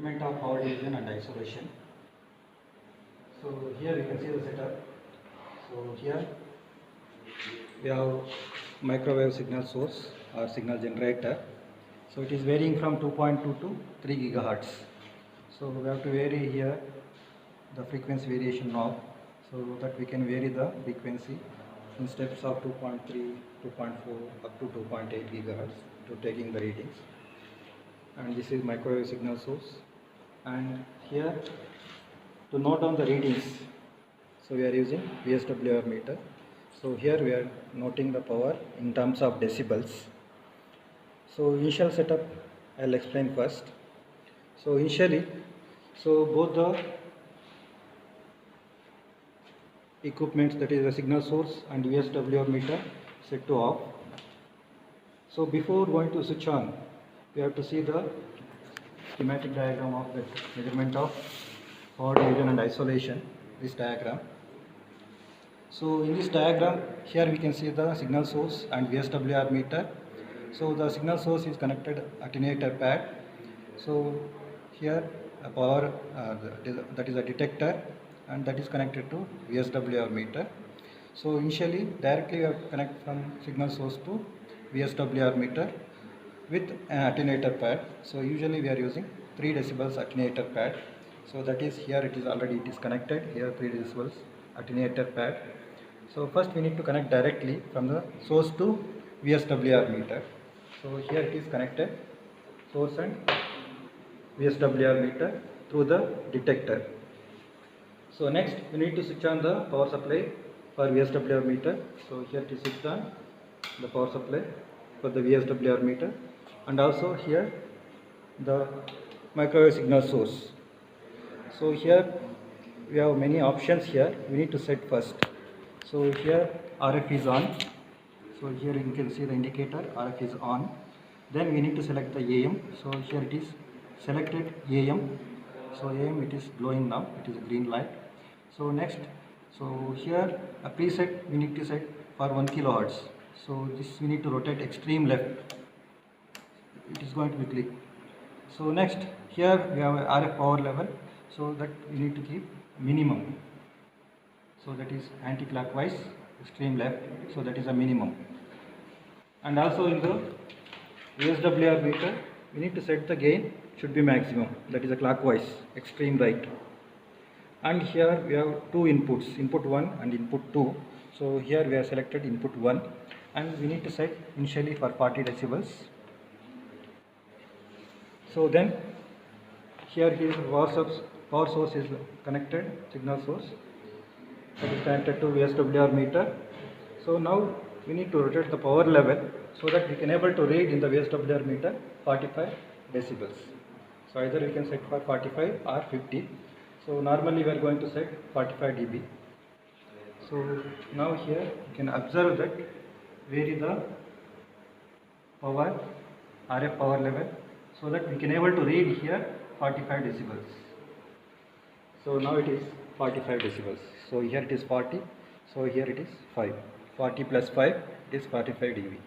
Measurement of power division and isolation. So here you can see the setup. So here we have microwave signal source or signal generator. So it is varying from 2.2 to 3 gigahertz. So we have to vary here the frequency variation knob, so that we can vary the frequency in steps of 2.3, 2.4 up to 2.8 gigahertz to taking the readings. And this is microwave signal source. And here to note down the readings, so we are using VSWR meter. So here we are noting the power in terms of decibels. So initial setup I'll explain first. So initially, so both the equipments, that is the signal source and VSWR meter, set to off. So before going to switch on, we have to see the schematic diagram of the measurement of power division and isolation, this diagram. So in this diagram, here we can see the signal source and VSWR meter. So the signal source is connected attenuator pad. So here a power that is a detector, and that is connected to VSWR meter. So initially directly we have to connect from signal source to VSWR meter with an attenuator pad. So usually we are using 3 decibels attenuator pad. So that is here it is connected, here 3 decibels attenuator pad. So first we need to connect directly from the source to VSWR meter. So here it is connected, source and VSWR meter through the detector. So next we need to switch on the power supply for VSWR meter. So here it is switched on the power supply for the VSWR meter, and also here the microwave signal source. So here we have many options here. We need to set first. So here RF is on. So here you can see the indicator RF is on. Then we need to select the AM. So here it is selected AM. So AM it is glowing now. It is a green light. So next, so here a preset we need to set for 1 kilohertz. So this we need to rotate extreme left. It is going to be click. So next here we have a RF power level. So that we need to keep minimum. So that is anti-clockwise, extreme left. So that is a minimum. And also in the VSWR meter, we need to set the gain should be maximum. That is a clockwise, extreme right. And here we have 2 inputs, input 1 and input 2. So here we have selected input 1, and we need to set initially for 40 decibels. So then here his power source is connected, signal source that is connected to VSWR meter. So now we need to rotate the power level so that we can able to read in the VSWR meter 45 decibels. So either we can set for 45 or 50. So normally we are going to set 45 dB. So now here you can observe that vary the power, RF power level, so that we can able to read here 45 decibels. So now it is 45 decibels. So here it is 40. So here it is 5. 40 plus 5 is 45 dB.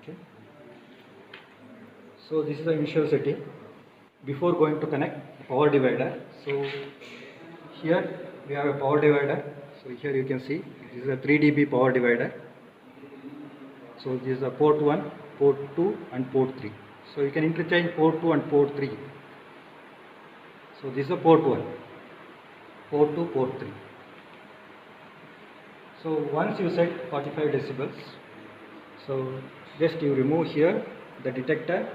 Okay. So this is the initial setting before going to connect the power divider. So here we have a power divider. So here you can see this is a 3 dB power divider. So this is a port 1, port 2 and port 3. So you can interchange port 2 and port 3. So this is a port 1, port 2, port 3. So once you set 45 decibels, so just you remove here the detector.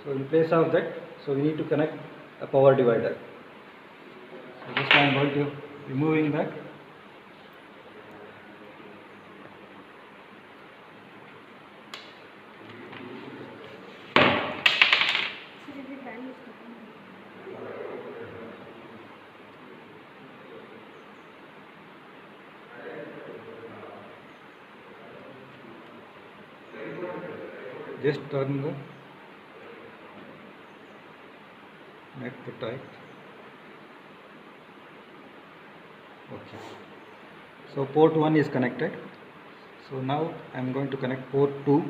So in place of that, so we need to connect a power divider. So just I am going to removing that. Just turn the nut to tight. Okay. So port 1 is connected. So now I am going to connect port 2.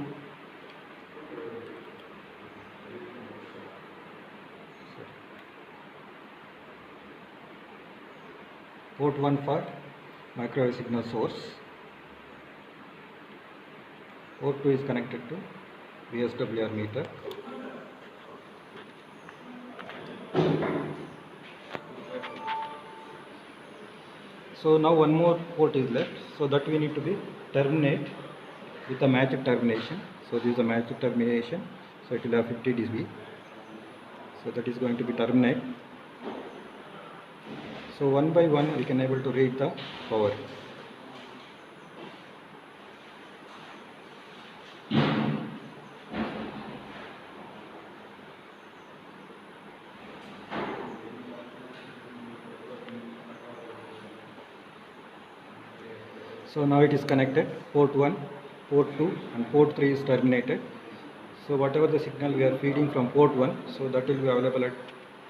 port 1 for microwave signal source, port 2 is connected to VSWR meter. So now one more port is left, so that we need to be terminate with a matched termination. So this is a matched termination, so it will have 50 dB. So that is going to be terminate. So one by one we can able to read the power. So now it is connected, port 1, port 2 and port 3 is terminated. So whatever the signal we are feeding from port 1, so that will be available at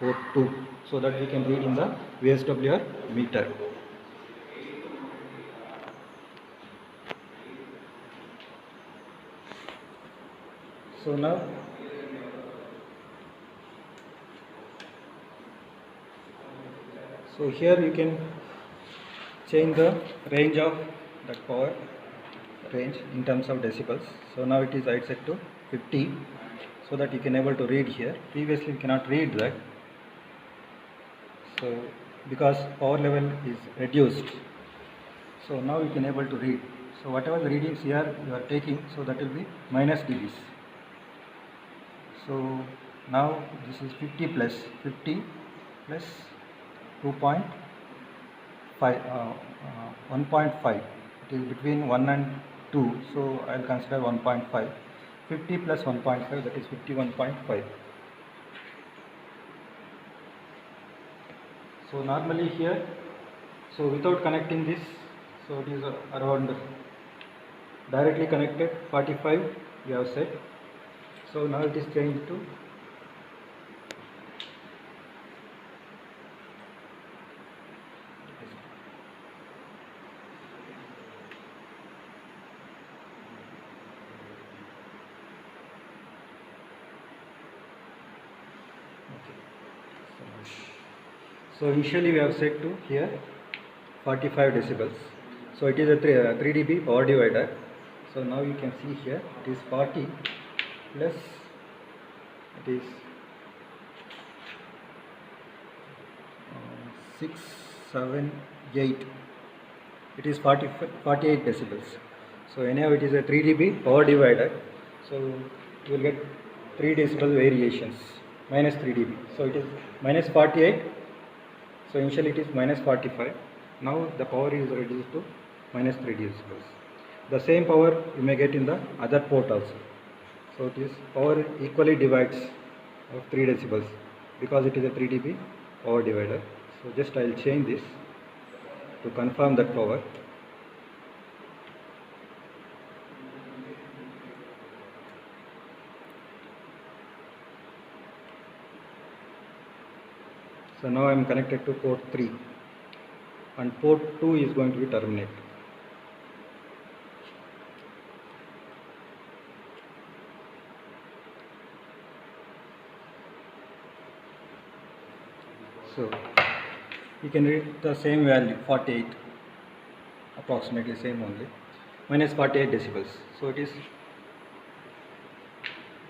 port 2, so that we can read in the VSWR meter. So now here you can change the range of that power range in terms of decibels. So now it is set to 50, so that you can able to read here. Previously you cannot read that, so because power level is reduced, so now you can able to read. So whatever the readings here you are taking, so that will be minus dBs. So now this is 50 plus 2.5, 1.5. It is between 1 and 2, so I will consider 1.5. 50 plus 1.5, that is 51.5. So normally here, so without connecting this, so it is around directly connected 45 we have set. So now it is changed to so initially we have set to here 45 decibels. So it is a 3 dB power divider. So now you can see here it is 40 plus it is 6, 7, 8. It is 48 decibels. So anyhow it is a 3 dB power divider. So you will get 3 decibel variations, minus 3 dB. So it is minus 48. So initially it is minus 45. Now the power is reduced to minus 3 decibels. The same power you may get in the other port also. So it is power equally divides of 3 decibels because it is a 3 dB power divider. So just I will change this to confirm that power. So now I am connected to port 3 and port 2 is going to be terminated. So you can read the same value, 48, approximately same only, minus 48 decibels. So it is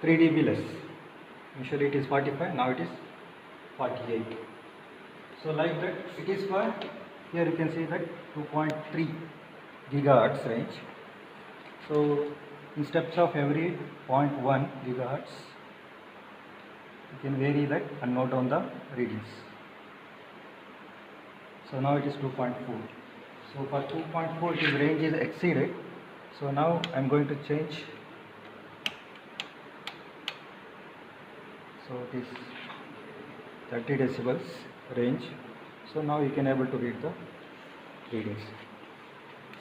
3 dB less. Initially it is 45, now it is 48. So like that it is for, here you can see that 2.3 gigahertz range. So in steps of every 0.1 gigahertz you can vary that and note down the readings. So now it is 2.4. So for 2.4 its range is exceeded. So now I am going to change. So it is 30 decibels range. So now you can able to read the readings.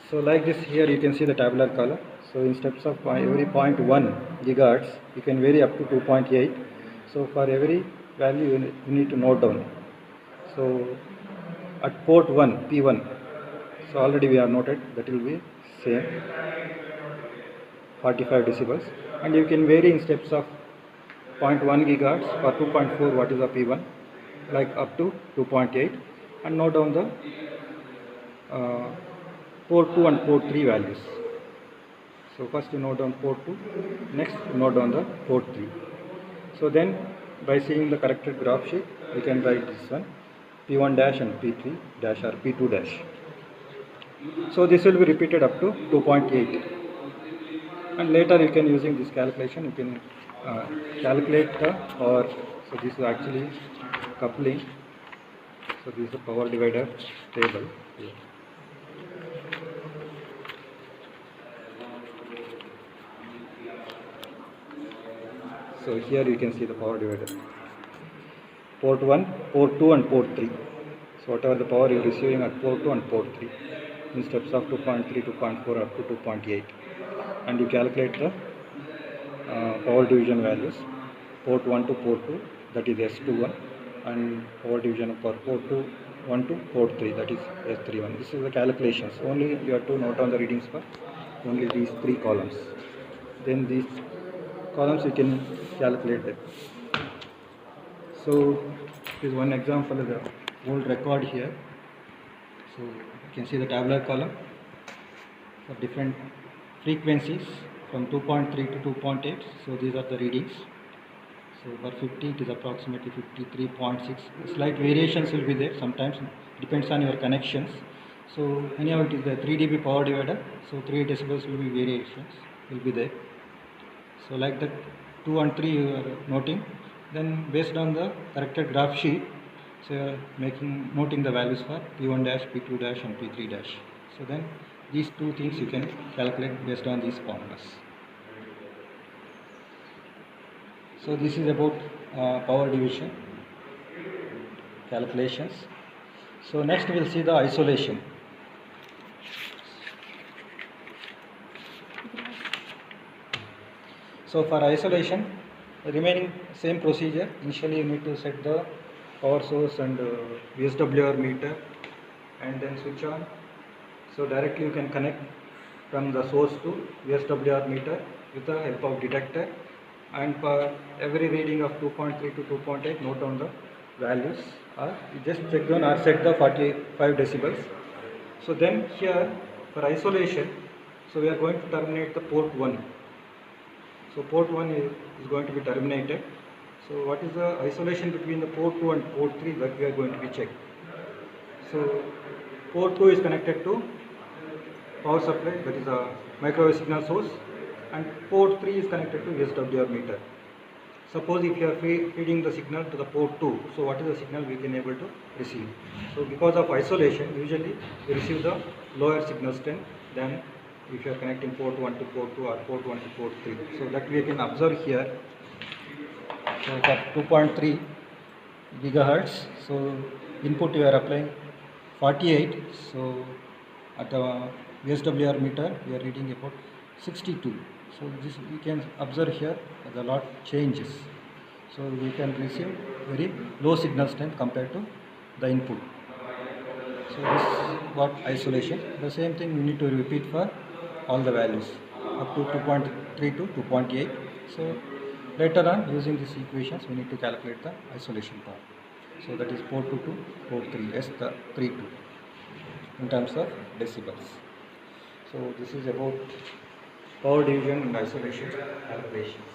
So like this, here you can see the tabular column. So in steps of every 0.1 gigahertz you can vary up to 2.8. So for every value you need to note down. So at port 1 P1, so already we have noted that will be same 45 decibels, and you can vary in steps of 0.1 gigahertz for 2.4 what is the P1, like up to 2.8, and note down the port 2 and port 3 values. So first you note down port 2, next you note down the port 3. So then by seeing the corrected graph sheet, we can write this one P1 dash and P3 dash or P2 dash. So this will be repeated up to 2.8, and later you can, using this calculation, you can calculate the power. So this is actually coupling. So this is the power divider table here. So here you can see the power divider. Port 1, port 2 and port 3. So whatever the power you are receiving at port 2 and port 3 in steps of 2.3, 2.4 up to 2.8, and you calculate the power division values. Port 1 to port 2, that is S21, and power division for port 2 1 to port 3, that is S31. This is the calculations. Only you have to note down the readings for only these 3 columns. Then these columns you can calculate them. So this is one example of the old record here. So you can see the tabular column for different frequencies from 2.3 to 2.8. So these are the readings. So for 50 it is approximately 53.6. Slight variations will be there sometimes, depends on your connections. So anyhow it is the 3 dB power divider, so 3 decibels will be variations will be there. So like that 2 and 3 you are noting. Then based on the corrected graph sheet, so you are noting the values for P1 dash, P2 dash and P3 dash. So then these two things you can calculate based on these formulas. So this is about power division calculations. So next we will see the isolation. So for isolation, remaining same procedure. Initially you need to set the power source and VSWR meter and then switch on. So directly you can connect from the source to VSWR meter with the help of detector, and for every reading of 2.3 to 2.8 note down the values, or you just check down or set the 45 decibels. So then here for isolation, so we are going to terminate the port 1. So port 1 is going to be terminated. So what is the isolation between the port 2 and port 3 that we are going to be checked. So port 2 is connected to power supply, that is a microwave signal source, and port 3 is connected to VSWR meter. Suppose if you are feeding the signal to the port 2, so what is the signal we can able to receive? So because of isolation, usually we receive the lower signal strength than if you are connecting port 1 to port 2 or port 1 to port 3. So that we can observe here. So for 2.3 gigahertz, so input you are applying 48. So at the VSWR meter we are reading about 62. So this we can observe here the lot changes. So we can receive very low signal strength compared to the input. So this is what isolation. The same thing we need to repeat for all the values up to 2.3 to 2.8. So later on, using these equations, we need to calculate the isolation part. So that is port 2 to port 3, S32 in terms of decibels. So this is about power division and isolation calculations.